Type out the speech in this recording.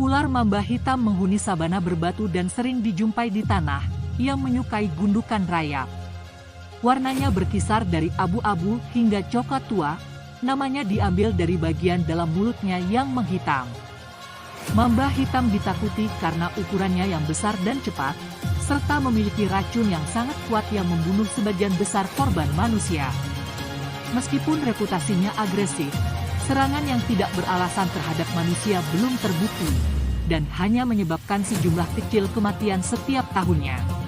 Ular mamba hitam menghuni sabana berbatu dan sering dijumpai di tanah yang menyukai gundukan rayap. Warnanya berkisar dari abu-abu hingga coklat tua, namanya diambil dari bagian dalam mulutnya yang menghitam. Mamba hitam ditakuti karena ukurannya yang besar dan cepat, serta memiliki racun yang sangat kuat yang membunuh sebagian besar korban manusia. Meskipun reputasinya agresif, serangan yang tidak beralasan terhadap manusia belum terbukti, dan hanya menyebabkan sejumlah kecil kematian setiap tahunnya.